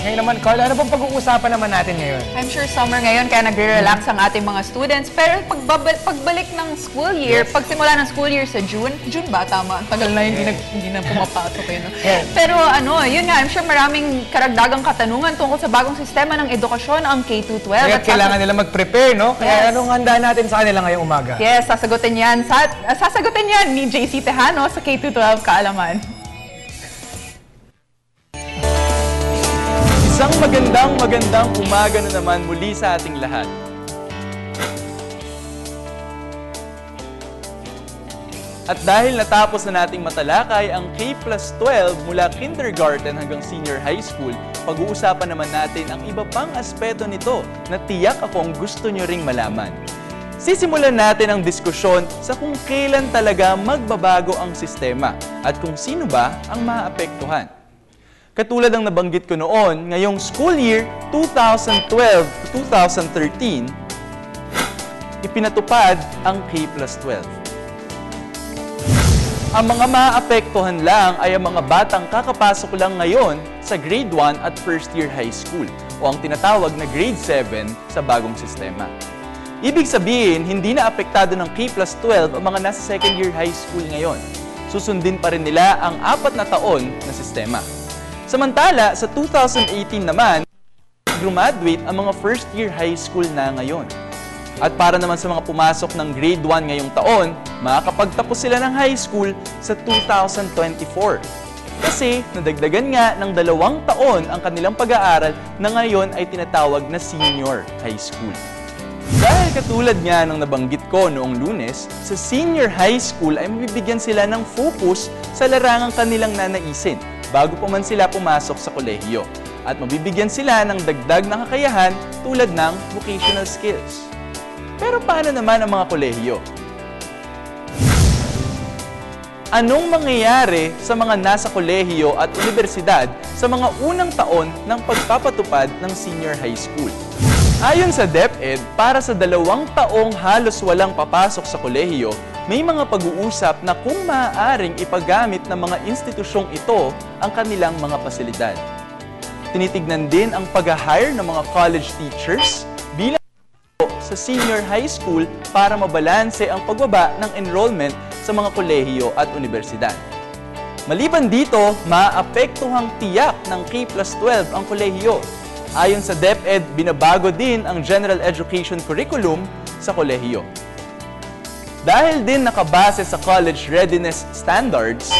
Ngayon naman, Carl, ano bang pag-uusapan naman natin ngayon? I'm sure summer ngayon, kaya nagre-relax ang ating mga students. Pero pagbalik ng school year, pagsimula ng school year sa June ba? Tama, ang tagal na hindi na pumapasok yun. No? Pero yun nga, I'm sure maraming karagdagang katanungan tungkol sa bagong sistema ng edukasyon, ang K-12. Kaya kailangan nila mag-prepare, no? Kaya anong handa natin sa kanila ngayong umaga? Yes, sasagutin yan ni JC Tejano sa K-12 Kaalaman. Isang magandang umaga na naman muli sa ating lahat. At dahil natapos na nating matalakay ang K+12 mula kindergarten hanggang senior high school, pag-uusapan naman natin ang iba pang aspeto nito na tiyak akong gusto nyo ring malaman. Sisimulan natin ang diskusyon sa kung kailan talaga magbabago ang sistema at kung sino ba ang maapektuhan. Katulad ng nabanggit ko noon, ngayong school year 2012 to 2013, ipinatupad ang K+12. Ang mga maapektuhan lang ay ang mga batang kakapasok lang ngayon sa grade 1 at first year high school o ang tinatawag na grade 7 sa bagong sistema. Ibig sabihin, hindi na apektado ng K+12 ang mga nasa second year high school ngayon. Susundin pa rin nila ang 4 na taon na sistema. Samantala, sa 2018 naman, graduate ang mga first year high school na ngayon. At para naman sa mga pumasok ng grade 1 ngayong taon, makakapagtapos sila ng high school sa 2024. Kasi nadagdagan nga ng 2 taon ang kanilang pag-aaral na ngayon ay tinatawag na senior high school. Dahil katulad nga ng nabanggit ko noong Lunes, sa senior high school ay mabibigyan sila ng focus sa larangang kanilang nanaisin bago pa man sila pumasok sa kolehiyo. At mabibigyan sila ng dagdag na kakayahan tulad ng vocational skills. Pero paano naman ang mga kolehiyo? Anong mangyayari sa mga nasa kolehiyo at universidad sa mga unang taon ng pagpapatupad ng senior high school? Ayon sa DepEd, para sa 2 taong halos walang papasok sa kolehiyo, may mga pag-uusap na kung maaaring ipagamit ng mga institusyong ito ang kanilang mga pasilidad. Tinitignan din ang pag-hire ng mga college teachers bilang sa senior high school para mabalanse ang pagbaba ng enrollment sa mga kolehiyo at universidad. Maliban dito, maapektuhang tiyak ng K+12 ang kolehiyo. Ayon sa DepEd, binabago din ang general education curriculum sa kolehiyo. Dahil din nakabase sa college readiness standards,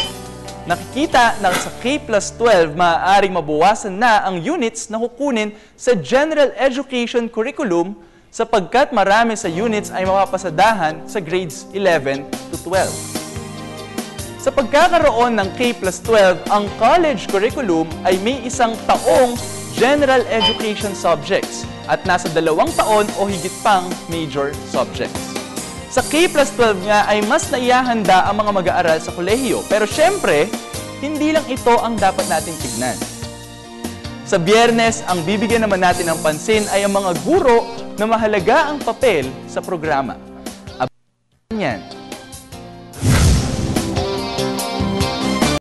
nakikita na sa K+12 maaaring mabawasan na ang units na kukunin sa general education curriculum sapagkat marami sa units ay mapapasadahan sa grades 11 to 12. Sa pagkakaroon ng K+12, ang college curriculum ay may 1 taong general education subjects at nasa 2 taon o higit pang major subjects. Sa K+12 nga ay mas naihahanda ang mga mag-aaral sa kolehiyo. Pero syempre, hindi lang ito ang dapat natin tignan. Sa Biyernes, ang bibigyan naman natin ng pansin ay ang mga guro na mahalaga ang papel sa programa. Abangan yan.